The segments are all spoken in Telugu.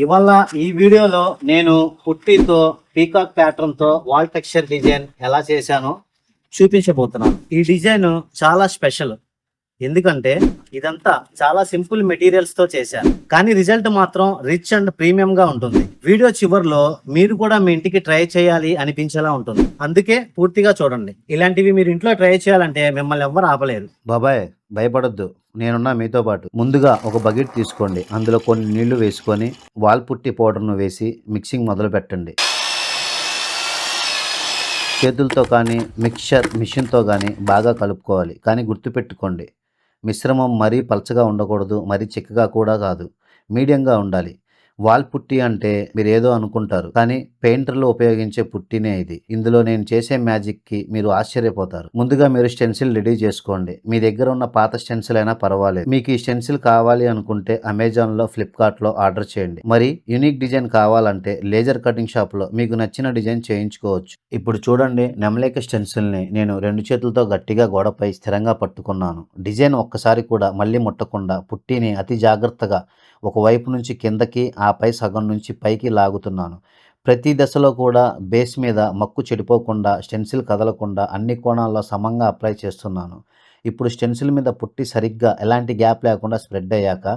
ఇవాళ ఈ వీడియోలో నేను పుట్టితో పీకాక్ ప్యాటర్న్ తో వాల్ టెక్స్చర్ డిజైన్ ఎలా చేశానో చూపించబోతున్నాను. ఈ డిజైన్ చాలా స్పెషల్, ఎందుకంటే ఇదంతా చాలా సింపుల్ మెటీరియల్స్ తో చేశాను, కానీ రిజల్ట్ మాత్రం రిచ్ అండ్ ప్రీమియం గా ఉంటుంది. వీడియో చివరిలో మీరు కూడా మీ ఇంటికి ట్రై చేయాలి అనిపించేలా ఉంటుంది, అందుకే పూర్తిగా చూడండి. ఇలాంటివి మీరు ఇంట్లో ట్రై చేయాలంటే మిమ్మల్ని ఎవ్వరు ఆపలేరు. బాబాయ్ భయపడొద్దు, నేనున్నా మీతో పాటు. ముందుగా ఒక బకెట్ తీసుకోండి, అందులో కొన్ని నీళ్లు వేసుకొని వాల్ పుట్టి పౌడర్ను వేసి మిక్సింగ్ మొదలు పెట్టండి. చేతులతో కానీ మిక్చర్ మిషన్తో కానీ బాగా కలుపుకోవాలి. కానీ గుర్తుపెట్టుకోండి, మిశ్రమం మరీ పలచగా ఉండకూడదు, మరీ చిక్కగా కూడా కాదు, మీడియంగా ఉండాలి. వాల్ పుట్టి అంటే మీరు ఏదో అనుకుంటారు, కానీ పెయింటర్లు ఉపయోగించే పుట్టినే ఇది. ఇందులో నేను చేసే మ్యాజిక్కి మీరు ఆశ్చర్యపోతారు. ముందుగా మీరు స్టెన్సిల్ రెడీ చేసుకోండి. మీ దగ్గర ఉన్న పాత స్టెన్సిల్ అయినా పర్వాలేదు. మీకు ఈ స్టెన్సిల్ కావాలి అనుకుంటే అమెజాన్లో, ఫ్లిప్కార్ట్లో ఆర్డర్ చేయండి. మరి యూనిక్ డిజైన్ కావాలంటే లేజర్ కటింగ్ షాప్లో మీకు నచ్చిన డిజైన్ చేయించుకోవచ్చు. ఇప్పుడు చూడండి, నెమలేక స్టెన్సిల్ని నేను 2 చేతులతో గట్టిగా గోడపై స్థిరంగా పట్టుకున్నాను. డిజైన్ ఒక్కసారి కూడా మళ్ళీ ముట్టకుండా పుట్టిని అతి జాగ్రత్తగా ఒకవైపు నుంచి కిందకి, ఆపై సగం నుంచి పైకి లాగుతున్నాను. ప్రతి దశలో కూడా బేస్ మీద మక్కు చెడిపోకుండా, స్టెన్సిల్ కదలకుండా అన్ని కోణాల్లో సమంగా అప్లై చేస్తున్నాను. ఇప్పుడు స్టెన్సిల్ మీద పుట్టి సరిగ్గా ఎలాంటి గ్యాప్ లేకుండా స్ప్రెడ్ అయ్యాక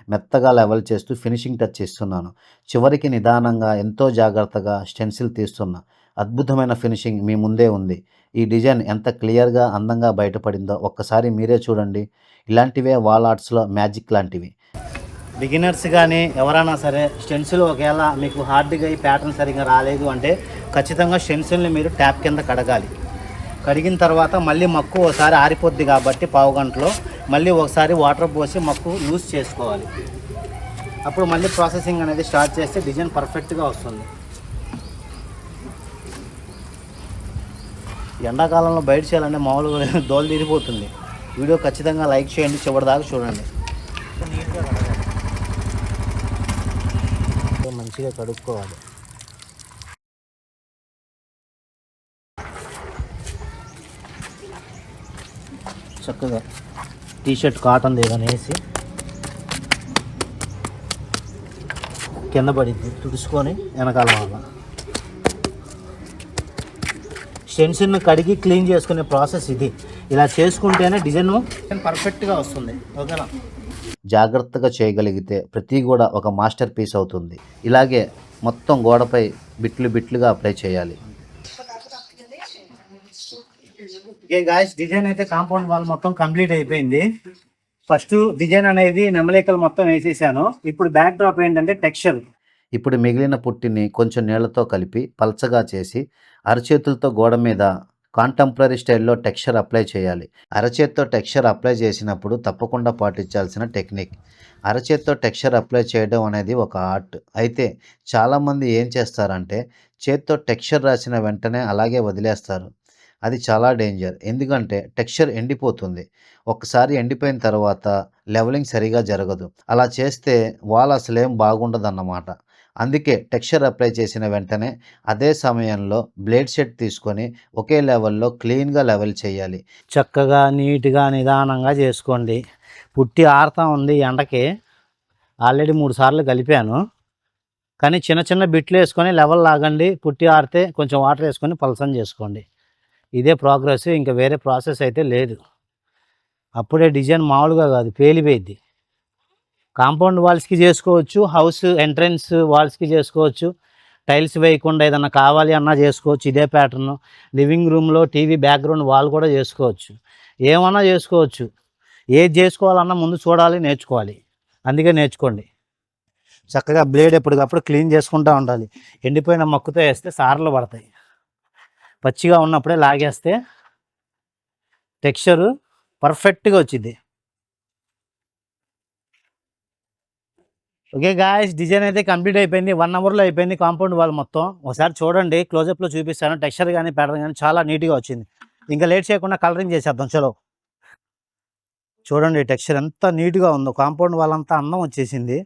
మెత్తగా లెవెల్ చేస్తూ ఫినిషింగ్ టచ్ ఇస్తున్నాను. చివరికి నిదానంగా ఎంతో జాగ్రత్తగా స్టెన్సిల్ తీస్తున్నా. అద్భుతమైన ఫినిషింగ్ మీ ముందే ఉంది. ఈ డిజైన్ ఎంత క్లియర్గా, అందంగా బయటపడిందో ఒక్కసారి మీరే చూడండి. ఇలాంటివే వాల్ ఆర్ట్స్లో మ్యాజిక్ లాంటివి. బిగినర్స్ కానీ ఎవరైనా సరే స్టెన్సిల్ ఒకవేళ మీకు హార్డ్గా ఈ ప్యాటర్న్ సరిగ్గా రాలేదు అంటే ఖచ్చితంగా స్టెన్సిల్ని మీరు ట్యాప్ కింద కడగాలి. కడిగిన తర్వాత మళ్ళీ మక్కు ఒకసారి ఆరిపోద్ది కాబట్టి పావు గంటలో మళ్ళీ ఒకసారి వాటర్ పోసి మక్కు లూజ్ చేసుకోవాలి. అప్పుడు మళ్ళీ ప్రాసెసింగ్ అనేది స్టార్ట్ చేస్తే డిజైన్ పర్ఫెక్ట్గా వస్తుంది. ఎండాకాలంలో బయట చేయాలంటే మామూలుగా దోలు తీరిపోతుంది. వీడియో ఖచ్చితంగా లైక్ చేయండి, చివరిదాకా చూడండి. మంచిగా కడుక్కోవాలి. చక్కగా టీషర్ట్ కాటన్ ఏదైనా వేసి కింద పడిద్ది, తుడుచుకొని వెనకాల వల్ల స్టెన్సిల్ని కడిగి క్లీన్ చేసుకునే ప్రాసెస్ ఇది. ఇలా చేసుకుంటేనే డిజైన్ పర్ఫెక్ట్గా వస్తుంది. ఓకేనా? జాగ్రత్తగా చేయగలిగితే ప్రతి గోడ ఒక మాస్టర్ పీస్ అవుతుంది. ఇలాగే మొత్తం గోడపై బిట్లు బిట్లుగా అప్లై చేయాలి. ఓకే గాయ్స్, డిజైన్ అయితే కాంపౌండ్ వాల్ మొత్తం కంప్లీట్ అయిపోయింది. ఫస్ట్ డిజైన్ అనేది నెమలికలు మొత్తం వేసేసాను. ఇప్పుడు బ్యాక్ డ్రాప్ ఏంటంటే టెక్స్చర్. ఇప్పుడు మిగిలిన పుట్టిని కొంచెం నీళ్లతో కలిపి పల్చగా చేసి అరచేతులతో గోడ మీద కాంటెంపరీ స్టైల్లో టెక్స్చర్ అప్లై చేయాలి. అరచేత్తో టెక్స్చర్ అప్లై చేసినప్పుడు తప్పకుండా పాటించాల్సిన టెక్నిక్. అరచేత్తో టెక్స్చర్ అప్లై చేయడం అనేది ఒక ఆర్ట్. అయితే చాలామంది ఏం చేస్తారంటే చేత్తో టెక్స్చర్ రాసిన వెంటనే అలాగే వదిలేస్తారు. అది చాలా డేంజర్, ఎందుకంటే టెక్స్చర్ ఎండిపోతుంది. ఒక్కసారి ఎండిపోయిన తర్వాత లెవలింగ్ సరిగా జరగదు. అలా చేస్తే వాల్ అసలేం బాగుండదన్నమాట. అందుకే టెక్స్చర్ అప్లై చేసిన వెంటనే అదే సమయంలో బ్లేడ్ సెట్ తీసుకొని ఒకే లెవెల్లో క్లీన్గా లెవెల్ చేయాలి. చక్కగా నీట్గా నిదానంగా చేసుకోండి. పుట్టి ఆరుతా ఉంది ఎండకి. ఆల్రెడీ 3 సార్లు కలిపాను, కానీ చిన్న చిన్న బిట్లు వేసుకొని లెవెల్ లాగండి. పుట్టి ఆరితే కొంచెం వాటర్ వేసుకొని పలసం చేసుకోండి. ఇదే ప్రోగ్రెస్, ఇంకా వేరే ప్రాసెస్ అయితే లేదు. అప్పుడే డిజైన్ మామూలుగా కాదు, పేలిపోయిద్ది. కాంపౌండ్ వాల్స్కి చేసుకోవచ్చు, హౌస్ ఎంట్రన్స్ వాల్స్కి చేసుకోవచ్చు, టైల్స్ వేయకుండా ఏదన్నా కావాలి అన్నా చేసుకోవచ్చు. ఇదే ప్యాటర్న్ లివింగ్ రూమ్లో టీవీ బ్యాక్గ్రౌండ్ వాల్ కూడా చేసుకోవచ్చు. ఏమన్నా చేసుకోవచ్చు. ఏది చేసుకోవాలన్నా ముందు చూడాలి, నేర్చుకోవాలి. అందుకే నేర్చుకోండి. చక్కగా బ్లేడ్ ఎప్పటికప్పుడు క్లీన్ చేసుకుంటూ ఉండాలి. ఎండిపోయిన మక్కుతో వేస్తే సార్లు పడతాయి. పచ్చిగా ఉన్నప్పుడే లాగేస్తే టెక్స్చరు పర్ఫెక్ట్గా వచ్చింది. ఓకే గాయ్స్, డిజైన్ అయితే కంప్లీట్ అయిపోయింది. 1 అవర్లో అయిపోయింది కాంపౌండ్ వాల్ మొత్తం. ఒకసారి చూడండి, క్లోజప్లో చూపిస్తాను. టెక్స్చర్ కానీ ప్యాటర్న్ కానీ చాలా నీట్గా వచ్చింది. ఇంకా లేట్ చేయకుండా కలరింగ్ చేసేద్దాం. చలో చూడండి, టెక్స్చర్ ఎంత నీట్గా ఉందో. కాంపౌండ్ వాల్ అంతా అందం వచ్చేసింది.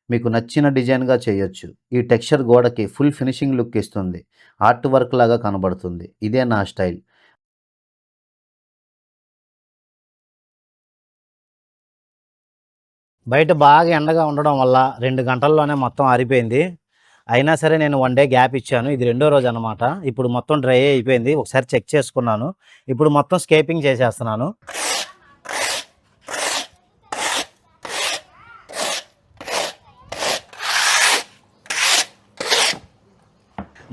మీకు నచ్చిన డిజైన్గా చేయొచ్చు. ఈ టెక్స్చర్ గోడకి ఫుల్ ఫినిషింగ్ లుక్ ఇస్తుంది. ఆర్ట్ వర్క్ లాగా కనబడుతుంది. ఇదే నా స్టైల్. బయట బాగా ఎండగా ఉండడం వల్ల 2 గంటల్లోనే మొత్తం ఆరిపోయింది. అయినా సరే నేను 1 డే గ్యాప్ ఇచ్చాను. ఇది రెండో రోజు అనమాట. ఇప్పుడు మొత్తం డ్రై అయిపోయింది. ఒకసారి చెక్ చేసుకున్నాను. ఇప్పుడు మొత్తం స్కేపింగ్ చేసేస్తున్నాను.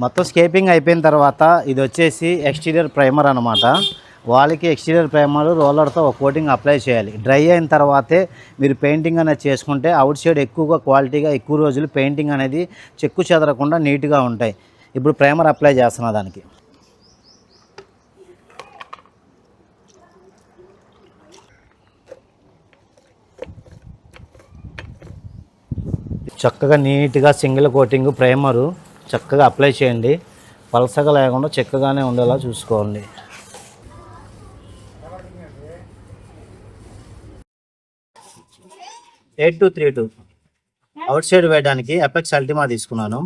మొత్తం స్కేపింగ్ అయిపోయిన తర్వాత ఇది వచ్చేసి ఎక్స్టీరియర్ ప్రైమర్ అనమాట. వాళ్ళకి ఎక్స్టీరియర్ ప్రైమర్ రోలర్తో ఒక కోటింగ్ అప్లై చేయాలి. డ్రై అయిన తర్వాతే మీరు పెయింటింగ్ అనేది చేసుకుంటే అవుట్ సైడ్ ఎక్కువగా క్వాలిటీగా ఎక్కువ రోజులు పెయింటింగ్ అనేది చెక్కు చెదరకుండా నీట్గా ఉంటాయి. ఇప్పుడు ప్రైమర్ అప్లై చేస్తున్నా దానికి. చక్కగా నీట్గా సింగిల్ కోటింగ్ ప్రైమరు చక్కగా అప్లై చేయండి. పలసగా లేకుండా చక్కగానే ఉండేలా చూసుకోండి. ఎయిట్ 232 అవుట్ సైడ్ వేయడానికి ఎపెక్స్ అల్టిమా తీసుకున్నాను.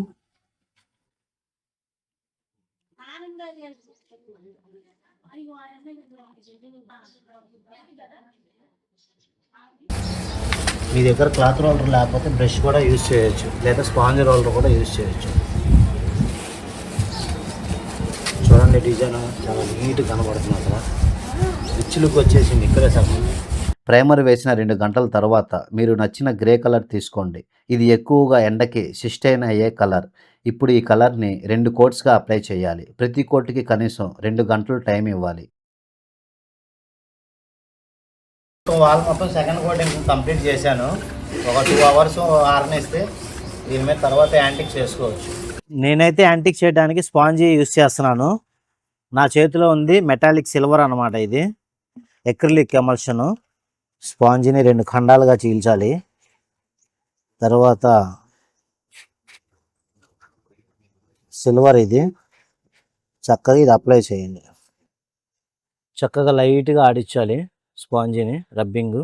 మీ దగ్గర క్లాత్ రోలర్ లేకపోతే బ్రష్ కూడా యూజ్ చేయొచ్చు, లేదా స్పాంజ్ రోలర్ కూడా యూజ్ చేయొచ్చు. చూడండి డిజైన్ చాలా నీట్గా కనబడుతుంది. అసలు రిచ్ లుక్ వచ్చేసింది ఇక్కడే సగం. ప్రైమర్ వేసిన 2 గంటల తర్వాత మీరు నచ్చిన గ్రే కలర్ తీసుకోండి. ఇది ఎక్కువగా ఎండకి సిస్టైన్ అయ్యే కలర్. ఇప్పుడు ఈ కలర్ని 2 కోట్స్గా అప్లై చేయాలి. ప్రతి కోట్కి కనీసం 2 గంటలు టైం ఇవ్వాలి. వాల్ మొత్తం సెకండ్ కోటింగ్ కంప్లీట్ చేశాను. ఒక 2 అవర్స్ ఆరనిస్తే దీని మీద తర్వాత యాంటిక్ చేసుకోవచ్చు. నేనైతే యాంటిక్ చేయడానికి స్పాంజీ యూస్ చేస్తున్నాను. నా చేతిలో ఉంది మెటాలిక్ సిల్వర్ అనమాట. ఇది ఎక్రిలిక్ ఎమల్షన్. స్పాంజీని 2 ఖండాలుగా చీల్చాలి. తర్వాత సిల్వర్ ఇది చక్కగా ఇది అప్లై చేయండి. చక్కగా లైట్గా ఆడించాలి స్పాంజీని. రబ్బింగ్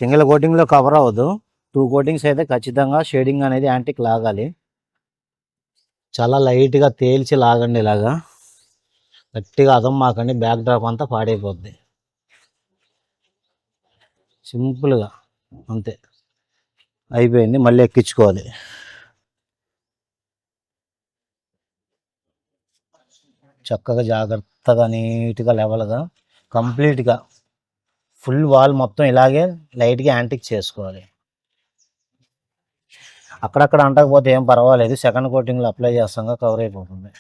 సింగిల్ కోటింగ్లో కవర్ అవ్వదు. 2 కోటింగ్స్ అయితే ఖచ్చితంగా షేడింగ్ అనేది యాంటిక్ లాగాలి. చాలా లైట్గా తేల్చి లాగండి. ఇలాగా గట్టిగా అదం మాకండి, బ్యాక్ డ్రాప్ అంతా పాడైపోద్ది. సింపుల్గా అంతే అయిపోయింది. మళ్ళీ ఎక్కించుకోవాలి. చక్కగా జాగ్రత్తగా నీట్గా లెవెల్గా కంప్లీట్గా ఫుల్ వాల్ మొత్తం ఇలాగే లైట్గా యాంటిక్ చేసుకోవాలి. అక్కడక్కడ అంటకపోతే ఏం పర్వాలేదు, సెకండ్ కోటింగ్లో అప్లై చేస్తాం కవర్ అయిపోతుంది.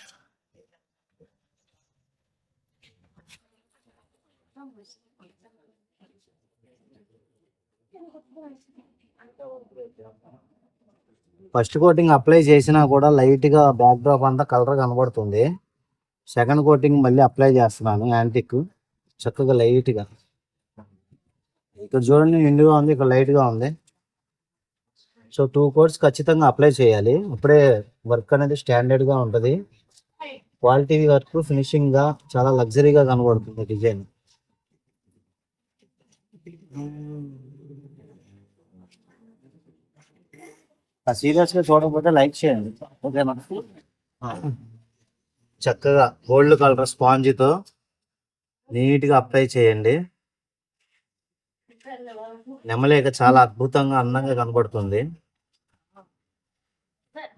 ఫస్ట్ కోటింగ్ అప్లై చేసినా కూడా లైట్గా బ్యాక్ డ్రాప్ అంతా కలర్ కనబడుతుంది. సెకండ్ కోటింగ్ మళ్ళీ అప్లై చేస్తున్నాను యాంటిక్. చక్కగా లైట్గా ఇక్కడ చూడండి నిండుగా ఉంది, ఇక్కడ లైట్గా ఉంది. సో 2 కోట్స్ ఖచ్చితంగా అప్లై చేయాలి. అప్పుడే వర్క్ అనేది స్టాండర్డ్గా ఉంటుంది. క్వాలిటీ వర్క్ ఫినిషింగ్గా చాలా లగ్జరీగా కనబడుతుంది డిజైన్. సీరియస్గా చూడకపోతే లైక్ చేయండి, ఓకేనా? చక్కగా గోల్డ్ కలర్ స్పాంజితో నీట్గా అప్లై చేయండి. నెమలేక చాలా అద్భుతంగా అందంగా కనబడుతుంది.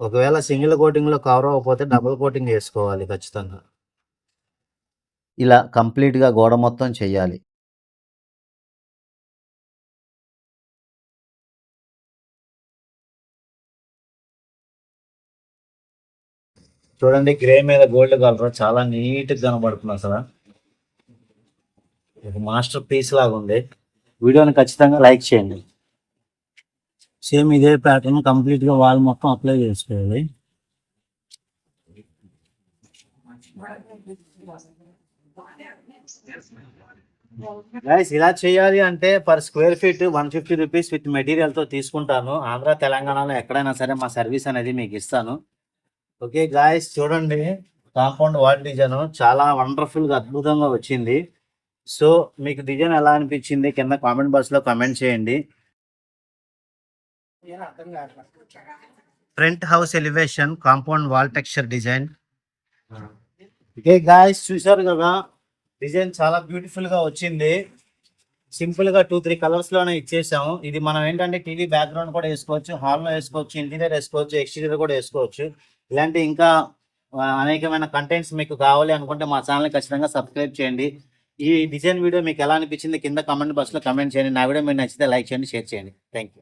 ఒకవేళ సింగిల్ కోటింగ్లో కవర్ అవ్వకపోతే డబుల్ కోటింగ్ వేసుకోవాలి ఖచ్చితంగా. ఇలా కంప్లీట్గా గోడ మొత్తం చేయాలి. చూడండి గ్రే మీద గోల్డ్ కలర్ చాలా నీట్గా కనబడుతుంది. అసలు ఒక మాస్టర్ పీస్ లాగా ఉంది. వీడియోని ఖచ్చితంగా లైక్ చేయండి. సేమ్ ఇదే ప్యాటర్న్ కంప్లీట్గా వాల్ మొత్తం అప్లై చేసుకోవాలి. గైస్ ఇలా చేయాలి అంటే per square feet 150 rupees with మెటీరియల్తో తీసుకుంటాను. ఆంధ్ర తెలంగాణలో ఎక్కడైనా సరే మా సర్వీస్ అనేది మీకు ఇస్తాను. ఓకే గాయస్, చూడండి కాంపౌండ్ వాల్ డిజైన్ చాలా వండర్ఫుల్గా అద్భుతంగా వచ్చింది. సో మీకు డిజైన్ ఎలా అనిపించింది కింద కామెంట్ బాక్స్లో కామెంట్ చేయండి. Front house elevation compound wall texture design. Okay guys, చూసారు కదా డిజైన్ చాలా బ్యూటిఫుల్గా వచ్చింది. సింపుల్గా 2-3 కలర్స్లోనే ఇచ్చేసాము. ఇది మనం ఏంటంటే టీవీ బ్యాక్గ్రౌండ్ కూడా వేసుకోవచ్చు, హాల్లో వేసుకోవచ్చు, ఇంటీరియర్ వేసుకోవచ్చు, ఎక్స్టీరియర్ కూడా వేసుకోవచ్చు. ఇలాంటి ఇంకా అనేకమైన కంటెంట్స్ మీకు కావాలి అనుకుంటే మా ఛానల్ ఖచ్చితంగా సబ్స్క్రైబ్ చేయండి. ఈ డిజైన్ వీడియో మీకు ఎలా అనిపించింది కింద కామెంట్ బాక్స్లో కమెంట్ చేయండి. నా వీడియో మీకు నచ్చితే లైక్ చేయండి, షేర్ చేయండి. Thank you.